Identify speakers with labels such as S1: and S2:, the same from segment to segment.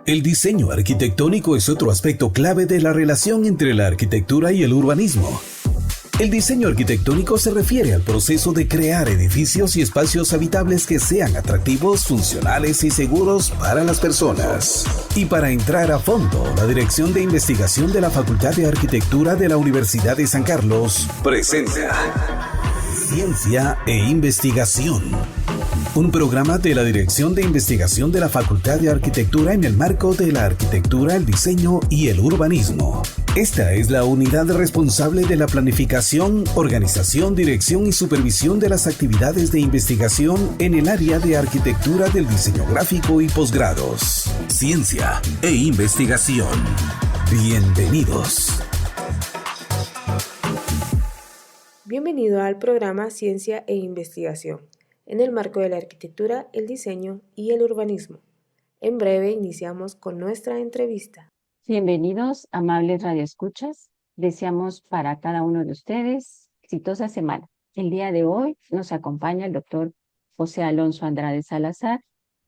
S1: El diseño arquitectónico es otro aspecto clave de la relación entre la arquitectura y el urbanismo. El diseño arquitectónico se refiere al proceso de crear edificios y espacios habitables que sean atractivos, funcionales y seguros para las personas. Y para entrar a fondo, la Dirección de Investigación de la Facultad de Arquitectura de la Universidad de San Carlos presenta Ciencia e Investigación. Un programa de la Dirección de Investigación de la Facultad de Arquitectura en el marco de la arquitectura, el diseño y el urbanismo. Esta es la unidad responsable de la planificación, organización, dirección y supervisión de las actividades de investigación en el área de arquitectura del diseño gráfico y posgrados. Ciencia e Investigación. Bienvenidos.
S2: Bienvenido al programa Ciencia e Investigación, en el marco de la arquitectura, el diseño y el urbanismo. En breve iniciamos con nuestra entrevista.
S3: Bienvenidos, amables radioescuchas. Deseamos para cada uno de ustedes exitosa semana. El día de hoy nos acompaña el doctor José Alonso Andrade Salazar,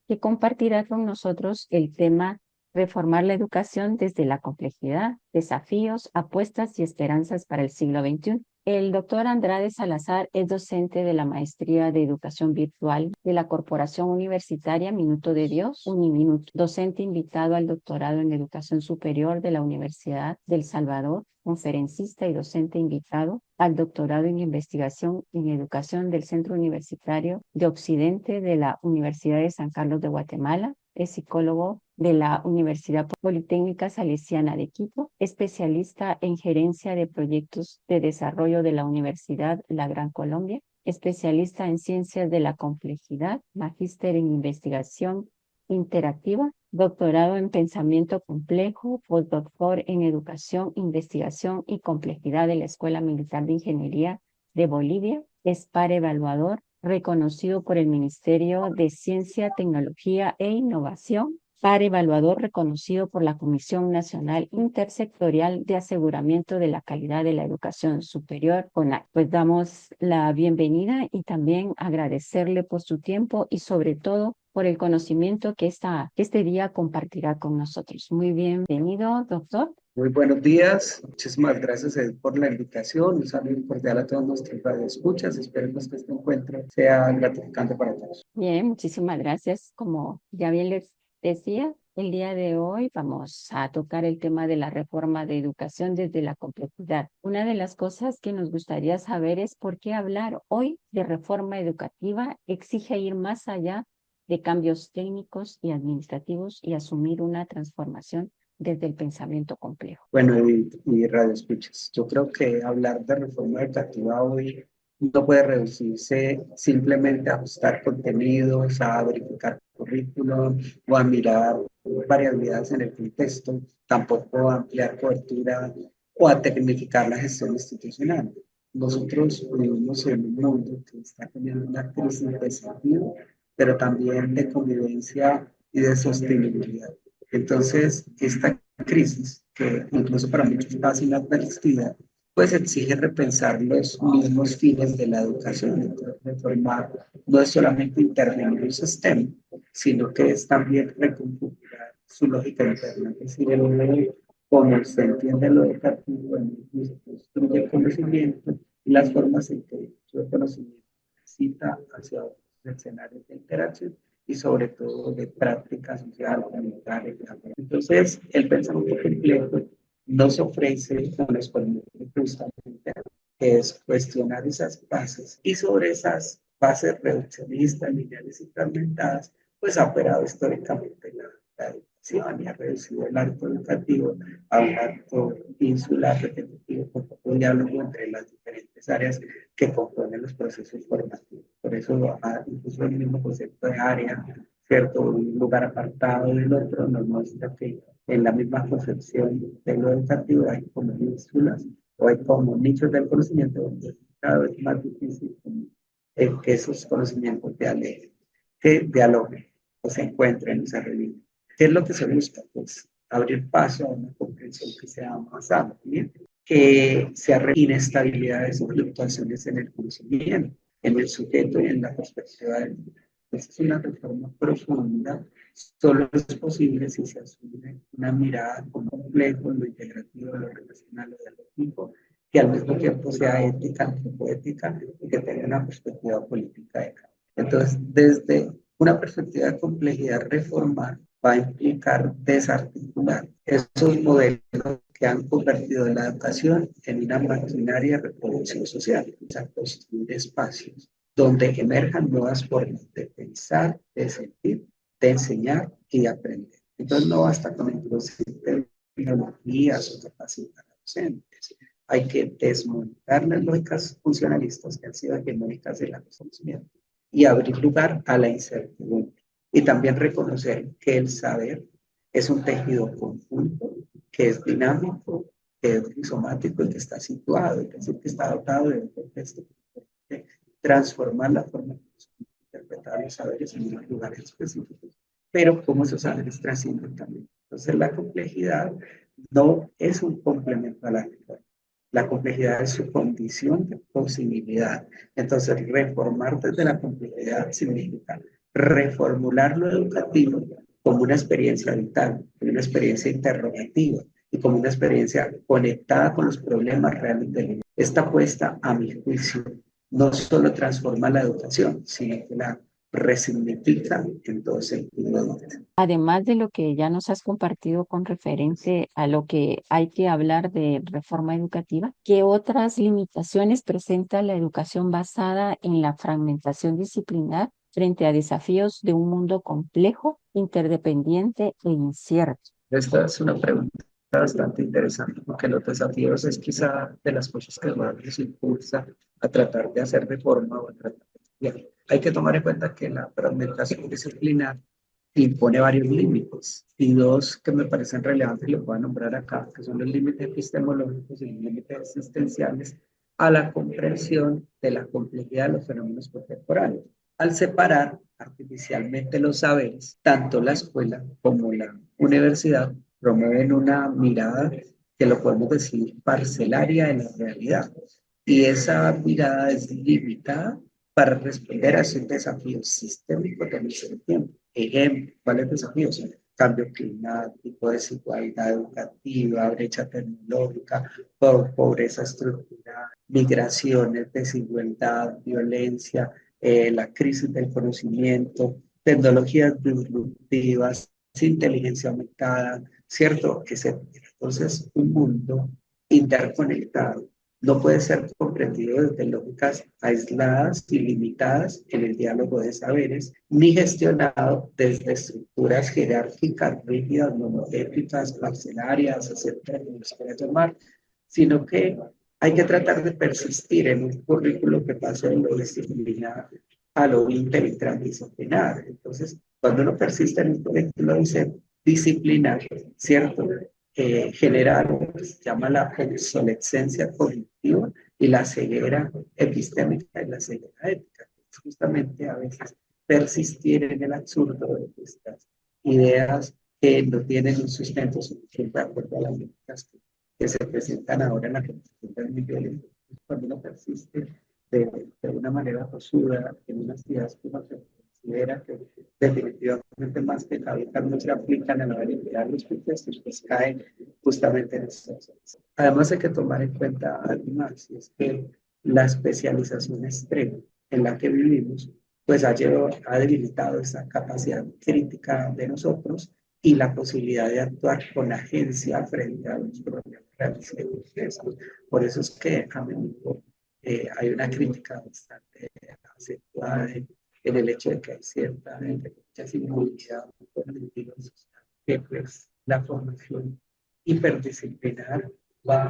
S3: que compartirá con nosotros el tema Reformar la educación desde la complejidad, desafíos, apuestas y esperanzas para el siglo XXI. El doctor Andrade Salazar es docente de la Maestría de Educación Virtual de la Corporación Universitaria Minuto de Dios, Uniminuto, docente invitado al doctorado en Educación Superior de la Universidad del Salvador, conferencista y docente invitado al doctorado en Investigación en Educación del Centro Universitario de Occidente de la Universidad de San Carlos de Guatemala. Es psicólogo de la Universidad Politécnica Salesiana de Quito, especialista en gerencia de proyectos de desarrollo de la Universidad La Gran Colombia, especialista en ciencias de la complejidad, magíster en investigación interactiva, doctorado en pensamiento complejo, postdoctor en educación, investigación y complejidad de la Escuela Militar de Ingeniería de Bolivia, es par evaluador reconocido por el Ministerio de Ciencia, Tecnología e Innovación, par evaluador reconocido por la Comisión Nacional Intersectorial de Aseguramiento de la Calidad de la Educación Superior, CONAC. Pues damos la bienvenida y también agradecerle por su tiempo y sobre todo por el conocimiento que este día compartirá con nosotros. Muy bienvenido, doctor.
S4: Muy buenos días, muchísimas gracias por la invitación, un saludo cordial a todos nuestros radioescuchas, esperemos que este encuentro sea gratificante para todos.
S3: Bien, muchísimas gracias. Como ya bien les decía, el día de hoy vamos a tocar el tema de la reforma de educación desde la complejidad. Una de las cosas que nos gustaría saber es por qué hablar hoy de reforma educativa exige ir más allá de cambios técnicos y administrativos y asumir una transformación desde el pensamiento complejo.
S4: Bueno, y radioescuchas, yo creo que hablar de reforma educativa hoy no puede reducirse simplemente a ajustar contenidos, a verificar currículum o a mirar variabilidades en el contexto, tampoco a ampliar cobertura o a tecnificar la gestión institucional. Nosotros vivimos en un mundo que está teniendo una crisis de sentido, pero también de convivencia y de sostenibilidad. Entonces, esta crisis, que incluso para muchos pasa inadvertida, pues exige repensar los mismos fines de la educación. Entonces, reformar no es solamente intervenir un sistema, sino que es también reconfigurar su lógica interna, es decir, el modo como se entiende lo educativo, en el que se construye el conocimiento y las formas en que el conocimiento cita hacia otros escenarios de interacción y sobre todo de práctica social, comunitaria. Entonces, el pensamiento complejo nos ofrece una experiencia justamente que es cuestionar esas bases y sobre esas bases reduccionistas, lineales y fragmentadas, pues ha operado históricamente la educación y ha reducido el acto educativo a un acto insular, repetitivo, con poco diálogo entre las diferentes áreas que componen los procesos formativos. Por eso, incluso el mismo concepto de área, ¿cierto? Un lugar apartado del otro nos muestra que en la misma concepción de lo educativo hay como ínsulas o hay como nichos del conocimiento donde cada vez más difícil que esos conocimientos que dialoguen o se encuentren y se reviven. ¿Qué es lo que se busca? Pues abrir paso a una comprensión que sea más amplia, que sea inestabilidades o fluctuaciones en el conocimiento, en el sujeto y en la perspectiva del mundo. Esa es una reforma profunda, solo es posible si se asume una mirada como complejo, lo integrativo, lo relacional, lo dialéctico, que al mismo tiempo sea ética, antropoética y que tenga una perspectiva política de cambio. Entonces, desde una perspectiva de complejidad, reformar va a implicar desarticular esos modelos que han convertido la educación en una maquinaria de reproducción social, o sea, construir espacios donde emerjan nuevas formas de pensar, de sentir, de enseñar y de aprender. Entonces no basta con introducir tecnologías o capacitar a docentes. Hay que desmontar las lógicas funcionalistas que han sido hegemónicas del conocimiento y abrir lugar a la incertidumbre. Y también reconocer que el saber es un tejido conjunto, que es dinámico, que es rizomático y que está situado, es decir, que está dotado de un contexto que transformar la forma de interpretar los saberes en unos lugares específicos, pero cómo esos saberes trascienden también. Entonces la complejidad no es un complemento a la reforma. La complejidad es su condición de posibilidad. Entonces, reformar desde la complejidad significa reformular lo educativo como una experiencia vital, como una experiencia interrogativa y como una experiencia conectada con los problemas reales del mundo. Esta apuesta, a mi juicio, no solo transforma la educación, sino que la resignifica en todo sentido.
S3: Además de lo que ya nos has compartido con referente a lo que hay que hablar de reforma educativa, ¿qué otras limitaciones presenta la educación basada en la fragmentación disciplinar frente a desafíos de un mundo complejo, interdependiente e incierto?
S4: Esta es una pregunta bastante interesante porque los desafíos es quizá de las cosas que más nos impulsa a tratar de hacer reforma o a tratar de estudiar. Hay que tomar en cuenta que la fragmentación disciplinar impone varios límites y dos que me parecen relevantes y los voy a nombrar acá, que son los límites epistemológicos y los límites existenciales a la comprensión de la complejidad de los fenómenos contemporáneos. Al separar artificialmente los saberes, tanto la escuela como la universidad promueven una mirada que lo podemos decir parcelaria de la realidad. Y esa mirada es limitada para responder a esos desafíos sistémicos de nuestro tiempo. Ejemplo, ¿cuáles desafíos? Cambio climático, desigualdad educativa, brecha tecnológica, pobreza estructural, migraciones, desigualdad, violencia, la crisis del conocimiento, tecnologías disruptivas, inteligencia aumentada, ¿cierto? Entonces, un mundo interconectado no puede ser comprendido desde lógicas aisladas y limitadas en el diálogo de saberes, ni gestionado desde estructuras jerárquicas, rígidas, monotéticas, parcelarias, etcétera, como se puede llamar, sino que hay que tratar de persistir en un currículo que pase de lo disciplinar a lo interdisciplinar. Entonces, cuando uno persiste en un currículo disciplinar, ¿cierto? Genera lo que se llama la obsolescencia cognitiva y la ceguera epistémica y la ceguera ética. Es justamente a veces persistir en el absurdo de estas ideas que no tienen un sustento suficiente de acuerdo a las lógicas que se presentan ahora en la construcción del nivel. Cuando uno persiste de una manera tosuda en unas ideas que uno considera que definitivamente más que caducas no se aplican a la realidad de los contextos, pues caen justamente en estos. Además hay que tomar en cuenta algo más, y es que la especialización extrema en la que vivimos, pues ha debilitado esa capacidad crítica de nosotros y la posibilidad de actuar con agencia frente a los problemas reales y complejos. Por eso es que a menudo hay una crítica bastante acentuada en el hecho de que hay cierta inmovilidad cognitiva social, que pues la formación hiperdisciplinar va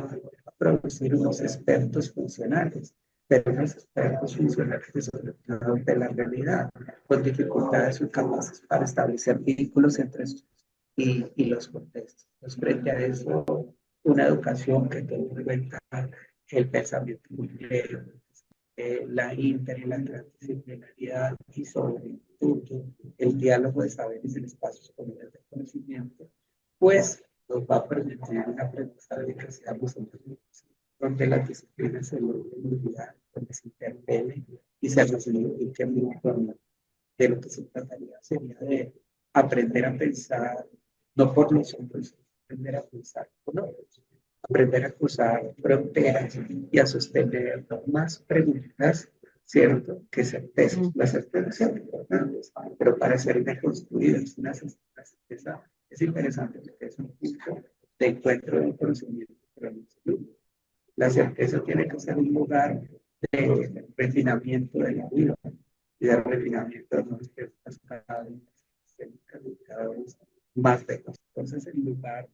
S4: a producir unos expertos funcionales, pero unos expertos funcionales que son de la realidad, con dificultades incapaces para establecer vínculos entre sus y los contextos. Entonces, frente a eso, una educación que tenga en cuenta el pensamiento complejo, la inter y la transdisciplinaridad y sobre todo el diálogo de saberes en espacios comunes de conocimiento, pues nos va a permitir un aprendizaje que seamos donde las disciplinas se logren unidad, donde se interpelen y se resignifiquen mutuamente. De lo que se trataría sería de aprender a pensar no por los hombres, aprender a pensar con otros, aprender a cruzar fronteras y a sostener más preguntas, ¿cierto? Que certezas. Las certezas son importantes, pero para ser deconstruidas, una certeza es interesante porque es un punto de encuentro del conocimiento. La certeza tiene que ser un lugar de refinamiento de la vida y de refinamiento de nuestras cada vez más lejos. Entonces, en lugar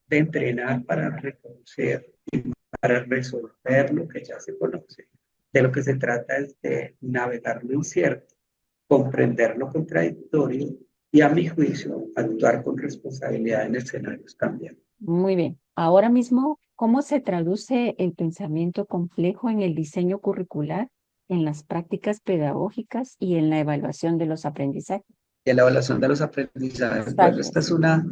S4: de entrenar para reconocer y para resolver lo que ya se conoce, de lo que se trata es de navegar lo incierto, comprender lo contradictorio y, a mi juicio, actuar con responsabilidad en escenarios cambiantes.
S3: Muy bien. Ahora mismo, ¿cómo se traduce el pensamiento complejo en el diseño curricular, en las prácticas pedagógicas y en la evaluación de los aprendizajes?
S4: Y la evaluación de los aprendizajes. Bueno, esta es una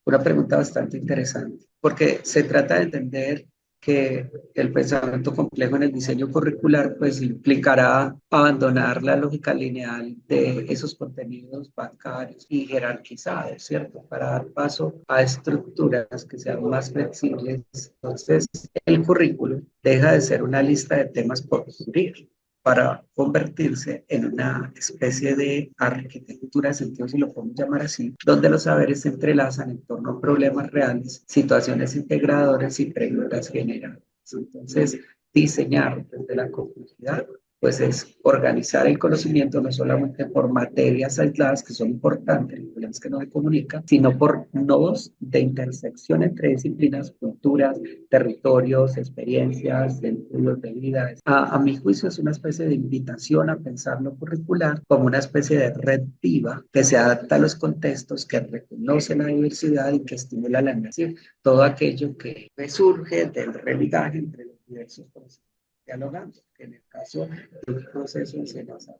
S4: pregunta bastante interesante, porque se trata de entender que el pensamiento complejo en el diseño curricular pues implicará abandonar la lógica lineal de esos contenidos bancarios y jerarquizados, ¿cierto? Para dar paso a estructuras que sean más flexibles. Entonces, el currículo deja de ser una lista de temas por cubrir para convertirse en una especie de arquitectura de sentido, si lo podemos llamar así, donde los saberes se entrelazan en torno a problemas reales, situaciones integradoras y preguntas generales. Entonces, diseñar desde la complejidad, pues es organizar el conocimiento no solamente por materias aisladas, que son importantes, las que no se comunican, sino por nodos de intersección entre disciplinas, culturas, territorios, experiencias, estudios de vida. A mi juicio es una especie de invitación a pensar lo curricular como una especie de red viva que se adapta a los contextos, que reconoce la diversidad y que estimula la energía. Todo aquello que surge del religaje entre los diversos conceptos, dialogando, que en el caso de un proceso enseñanza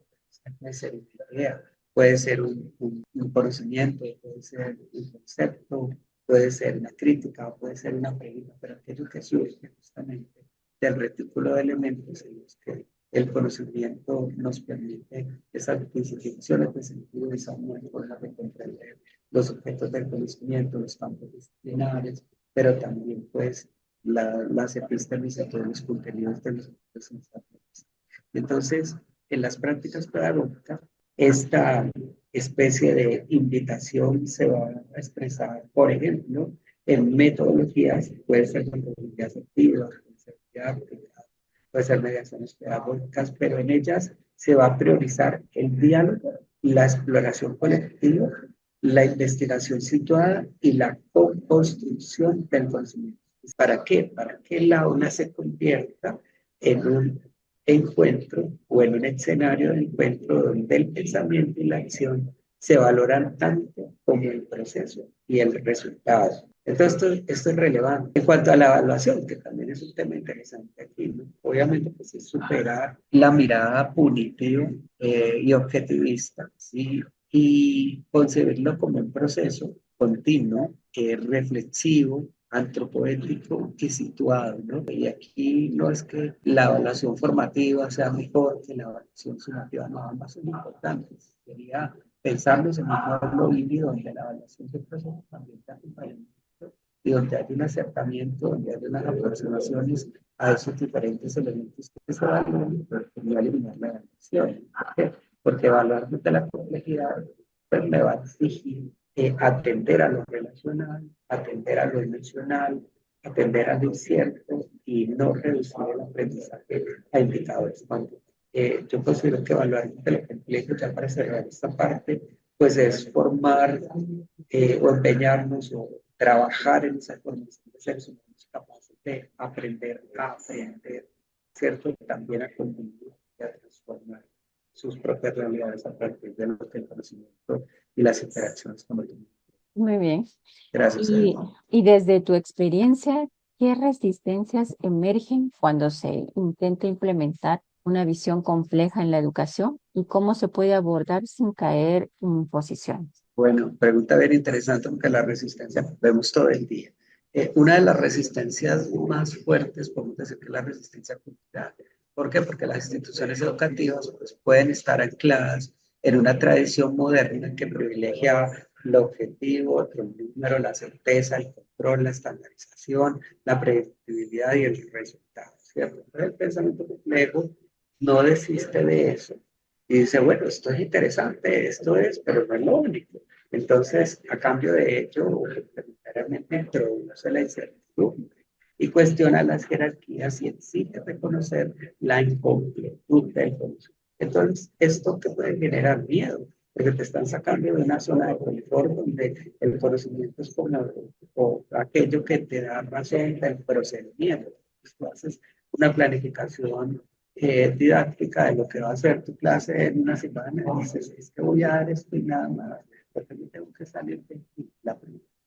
S4: puede ser una idea, puede ser un conocimiento, puede ser un concepto, puede ser una crítica, puede ser una pregunta, pero aquello que surge justamente del retículo de elementos en los que el conocimiento nos permite esas distinciones de sentido y esa forma de comprender los objetos del conocimiento, los campos disciplinares, pero también pues las epístolas y todos los contenidos de los objetos. Entonces, en las prácticas pedagógicas, esta especie de invitación se va a expresar, por ejemplo, en metodologías, puede ser metodologías activas, puede ser didácticas, puede ser mediaciones pedagógicas, pero en ellas se va a priorizar el diálogo, la exploración colectiva, la investigación situada y la co-construcción del conocimiento. ¿Para qué? Para que la aula se convierta en un encuentro o en un escenario de encuentro donde el pensamiento y la acción se valoran tanto como el proceso y el resultado. Entonces, esto es relevante. En cuanto a la evaluación, que también es un tema interesante aquí, ¿no? Obviamente, pues es superar la mirada punitiva y objetivista, ¿sí? Y concebirlo como un proceso continuo, reflexivo, antropoético y situado, ¿no? Y aquí no es que la evaluación formativa sea mejor que la evaluación sumativa, no, ambas son importantes. Sería pensarlos en un modelo híbrido donde la evaluación se procesa también de acompañamiento y donde hay un acercamiento, donde hay unas aproximaciones a esos diferentes elementos que se evalúan, pero no eliminar la evaluación. ¿Por qué? Porque evaluar desde la complejidad pues me va a exigir atender a lo relacional, atender a lo emocional, atender a lo incierto y no reducir el aprendizaje a indicadores cuantitativos. Yo considero que evaluar de lo complejo, ya para cerrar esta parte, pues es formar o empeñarnos o trabajar en esa formación de seres humanos capaces de aprender a aprender, ¿cierto? Y también a convivir y a transformar sus propias realidades a partir de lo que el conocimiento y las interacciones con el mundo.
S3: Muy bien.
S4: Gracias.
S3: Y desde tu experiencia, ¿qué resistencias emergen cuando se intenta implementar una visión compleja en la educación y cómo se puede abordar sin caer en imposiciones?
S4: Bueno, pregunta bien interesante porque la resistencia vemos todo el día. Una de las resistencias más fuertes, podemos decir que es la resistencia cultural. ¿Por qué? Porque las instituciones educativas pues, pueden estar ancladas en una tradición moderna que privilegia lo objetivo, el número, la certeza, el control, la estandarización, la predictibilidad y el resultado, ¿cierto? Pero el pensamiento complejo no desiste de eso y dice, bueno, esto es interesante, esto es, pero no es lo único. Entonces, a cambio de ello, necesariamente introduce la incertidumbre y cuestiona las jerarquías y exige reconocer la incompletud del conocimiento. Entonces, esto que puede generar miedo, porque te están sacando de una zona de confort donde el conocimiento es como o aquello que te da razón del procedimiento. Pues tú haces una planificación didáctica de lo que va a ser tu clase en una semana y dices, es que voy a dar esto y nada más, porque me tengo que salir de la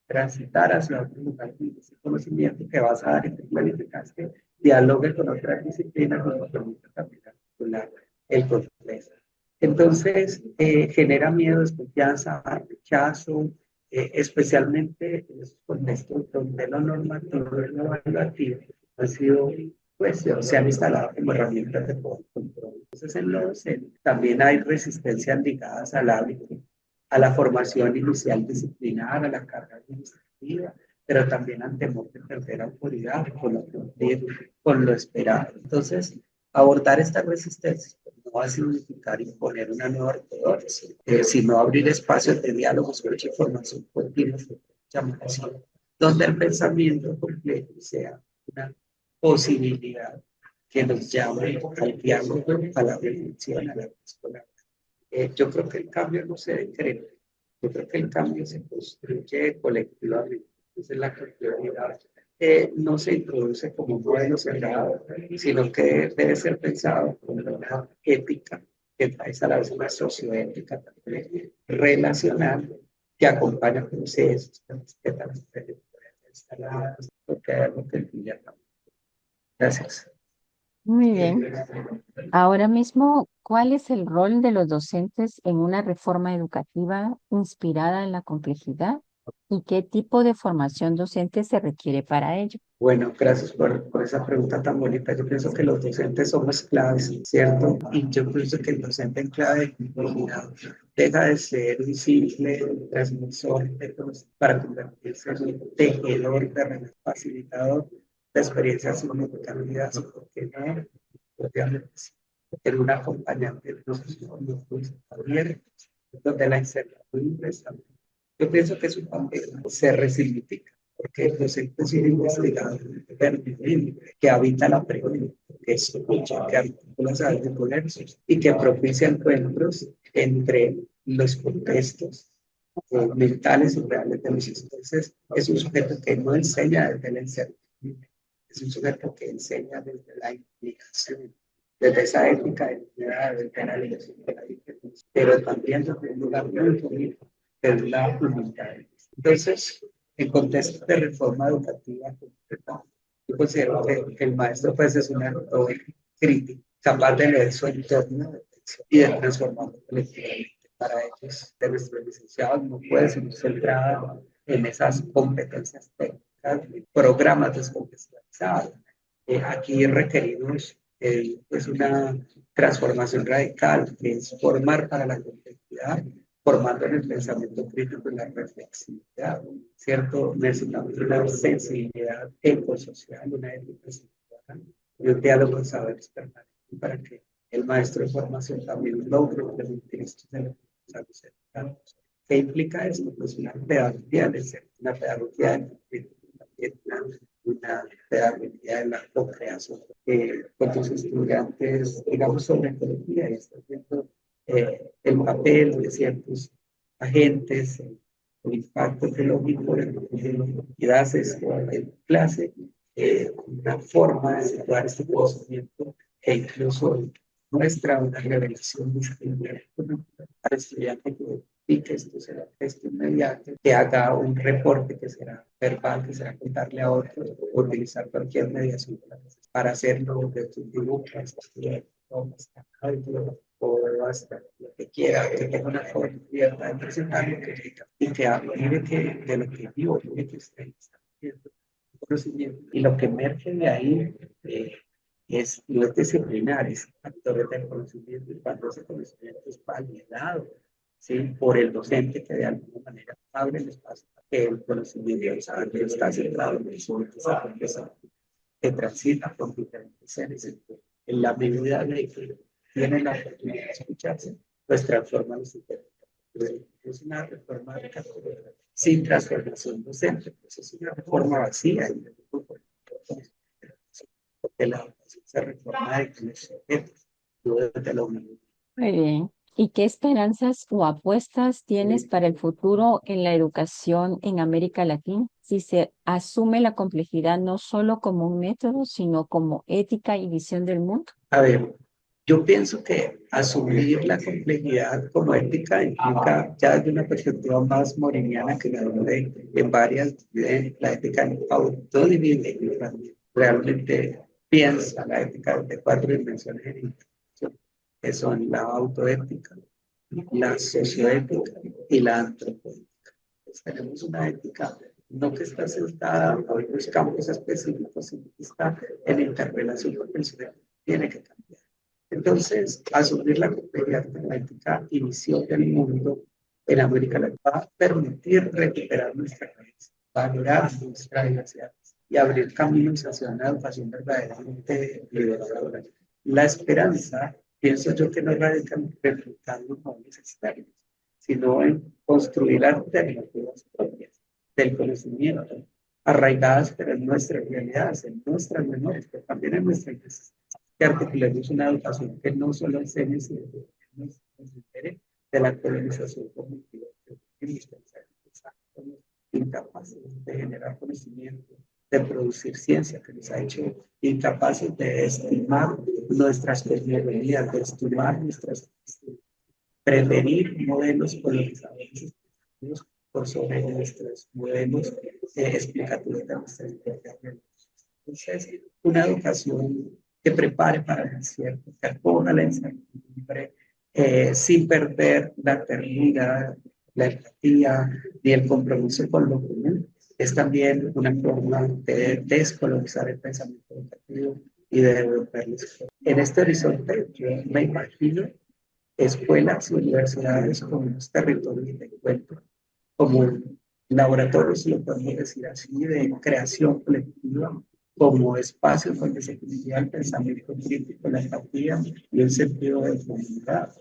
S4: transitar hacia otro lugar de ese conocimiento que vas a dar y te planificaste, dialogue con otras disciplinas y nos permite también articular el contexto. Entonces, genera miedo, desconfianza, rechazo, especialmente en esos contextos donde lo normativo y lo evaluativo han sido, pues, se han instalado como herramientas de control. Entonces, en lo docente también hay resistencias ligadas al hábito, a la formación inicial disciplinar, a la carga administrativa, pero también al temor de perder autoridad con lo esperado. Entonces, abordar esta resistencia no va a significar imponer una nueva ortodoxia, sino abrir espacios de diálogo, escucha y formación continua, donde el pensamiento complejo sea una posibilidad que nos llame al diálogo, a la reflexión, a la escuela. Yo creo que el cambio no se decreta, yo creo que el cambio se construye colectivamente. Esa es la complejidad. No se introduce como un modelo cerrado, sino que debe ser pensado como una ética que trae a la vez una socioética también relacional que acompaña procesos, que respeta las trayectorias instaladas, porque hay algo que el Gracias.
S3: Muy bien. Ahora mismo, ¿cuál es el rol de los docentes en una reforma educativa inspirada en la complejidad? ¿Y qué tipo de formación docente se requiere para ello?
S4: Bueno, gracias por esa pregunta tan bonita. Yo pienso que los docentes somos claves, ¿cierto? Y yo pienso que el docente en clave de complejidad deja de ser un simple transmisor de conocimiento para convertirse en un tejedor de facilitador de experiencias significativas, porque no, obviamente, en un acompañante de los abiertos, donde la incertidumbre está. Yo pienso que su papel se resignifica, porque el docente es un investigador que habita la pregunta, que escucha, que articula saberes diversos y que propicia encuentros entre los contextos mentales y reales de los estudiantes. Es un sujeto que no enseña desde la incertidumbre, es un sujeto que enseña desde la implicación, desde esa ética de unidad, desde la dirección de la diferencia, pero también desde un lugar muy bonito, desde la humildad. Entonces, en contexto de reforma educativa completa, yo considero que el maestro pues es un actor crítico, capaz de leer su entorno y de transformarlo colectivamente. Para ellos, de nuestros licenciados, no puede ser centrada en esas competencias técnicas, programas descontextualizados. Aquí requerimos pues una transformación radical, que es formar para la complejidad, formando en el pensamiento crítico y la reflexividad, ¿cierto? Necesitamos una sensibilidad ecosocial, una ética ciudadana y un diálogo de saberes permanente para que el maestro de formación también logre permitir estos elementos cercanos. ¿Qué implica esto? Pues una pedagogía del ser, una pedagogía del una pedagogía de la co-creación con tus estudiantes, digamos, sobre ecología y estás viendo el papel de ciertos agentes, el impacto ecológico y das en clase una forma de situar este conocimiento e incluso muestra una revelación distinta al estudiante que esto será texto inmediato, que haga un reporte que será verbal, que será contarle a otro, o utilizar cualquier mediación para hacerlo de tus dibujos, o hasta lo que quiera, que tenga una forma abierta de presentar lo que diga y que hable de lo que vivo, de que está viendo conocimiento. Y lo que emerge de ahí es los disciplinares, factores del conocimiento, y cuando ese conocimiento es validado, ¿sí? Por el docente que de alguna manera abre el espacio para que el conocimiento del saber está centrado en el que transita por diferentes seres. En la medida de que tienen la oportunidad de escucharse, pues transforman los interlocutores. Es una reforma educativa sin transformación docente, pues es una reforma vacía. Porque la educación se reforma de los sujetos, no desde la humanidad.
S3: Muy bien. ¿Y qué esperanzas o apuestas tienes para el futuro en la educación en América Latina? Si se asume la complejidad no solo como un método, sino como ética y visión del mundo.
S4: A ver, yo pienso que asumir la complejidad como ética implica ya desde una perspectiva más moriniana que la donde en varias de la ética autodivide, realmente piensa la ética de 4 dimensiones en interacción, que son la autoética, la socioética y la antropoética. Pues tenemos una ética no que está sentada en los campos específicos, sino que está en interrelación con el sujeto. Tiene que cambiar. Entonces, asumir la complejidad de la ética y visión del mundo en América Latina va a permitir recuperar nuestra raíz, valorar nuestra diversidad y abrir caminos hacia una educación verdaderamente liberadora. La esperanza, pienso yo que no radica en replicar los modelos externos, sino en construir alternativas propias del conocimiento, arraigadas pero en nuestras realidades, en nuestras memorias, pero también en nuestras necesidades, que articulemos una educación que no solo enseñe, sino que nos libere de la colonización cognitiva que somos incapaces de generar conocimiento, de producir ciencia, que nos ha hecho incapaces de estimar nuestras tecnologías, de estimar nuestras, preferir modelos colonizadores por sobre nuestros modelos explicativos de nuestra realidad. Entonces, una educación que prepare para el desierto, que acoja la incertidumbre, sin perder la ternura, la empatía y el compromiso con lo común, es también una forma de descolonizar el pensamiento educativo y de devolverles. En este horizonte, yo me imagino escuelas y universidades como unos territorios de encuentro, como laboratorios, si lo podemos decir así, de creación colectiva, como espacios donde se cultiva el pensamiento crítico, la empatía y el sentido de comunidad.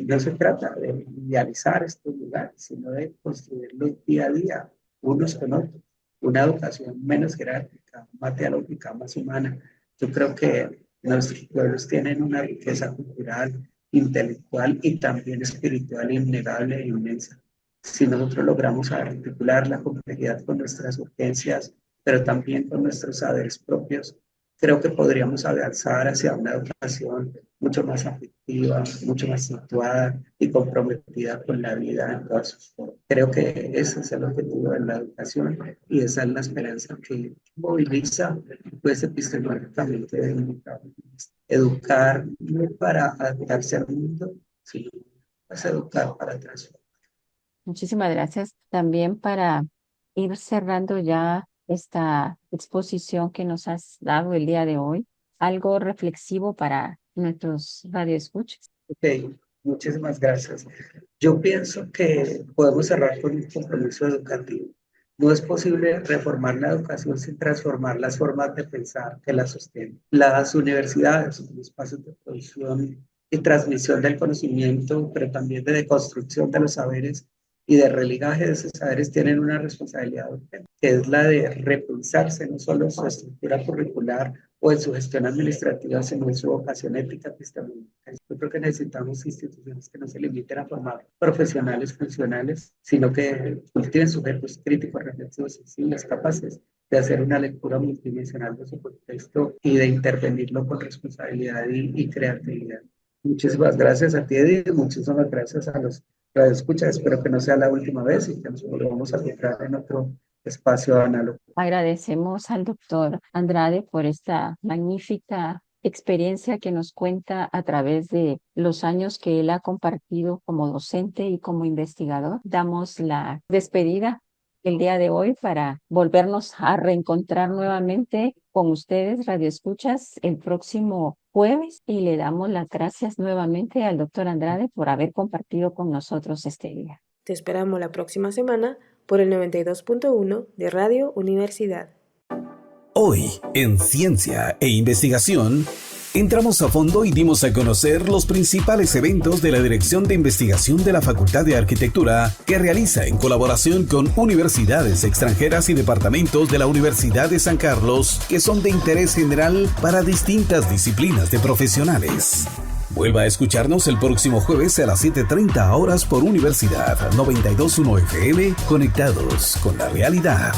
S4: No se trata de idealizar estos lugares, sino de construirlos día a día, unos con otros. Una educación menos jerárquica, más dialógica, más humana. Yo creo que nuestros pueblos tienen una riqueza cultural, intelectual y también espiritual innegable e inmensa. Si nosotros logramos articular la complejidad con nuestras urgencias, pero también con nuestros saberes propios, creo que podríamos avanzar hacia una educación mucho más afectiva, mucho más situada y comprometida con la vida en todas sus formas. Creo que ese es el objetivo de la educación y esa es la esperanza que moviliza, pues, epistemológicamente, educar no para adaptarse al mundo, sino pues, educar para transformar.
S3: Muchísimas gracias también para ir cerrando ya esta exposición que nos has dado el día de hoy. Algo reflexivo para nuestros radioescuchas.
S4: Ok, muchísimas gracias. Yo pienso que podemos cerrar con un compromiso educativo. No es posible reformar la educación sin transformar las formas de pensar que la sostienen. Las universidades son espacios de producción y transmisión del conocimiento, pero también de deconstrucción de los saberes y de religaje de esos saberes, tienen una responsabilidad urgente, que es la de repensarse no solo en su estructura curricular o en su gestión administrativa, sino en su vocación ética epistemológica. Yo creo que necesitamos instituciones que no se limiten a formar profesionales funcionales, sino que cultiven sujetos críticos, reflexivos, sensibles, capaces de hacer una lectura multidimensional de su contexto y de intervenirlo con responsabilidad y creatividad. Muchísimas gracias a ti, Edith, muchísimas gracias a los radioescuchas. Espero que no sea la última vez y que nos volvamos a encontrar en otro espacio análogo.
S3: Agradecemos al doctor Andrade por esta magnífica experiencia que nos cuenta a través de los años que él ha compartido como docente y como investigador. Damos la despedida el día de hoy para volvernos a reencontrar nuevamente con ustedes, Radio Escuchas, el próximo jueves, y le damos las gracias nuevamente al doctor Andrade por haber compartido con nosotros este día.
S2: Te esperamos la próxima semana por el 92.1 de Radio Universidad.
S1: Hoy, en Ciencia e Investigación, entramos a fondo y dimos a conocer los principales eventos de la Dirección de Investigación de la Facultad de Arquitectura, que realiza en colaboración con universidades extranjeras y departamentos de la Universidad de San Carlos, que son de interés general para distintas disciplinas de profesionales. Vuelva a escucharnos el próximo jueves a las 7:30 horas por Universidad 92.1 FM, conectados con la realidad.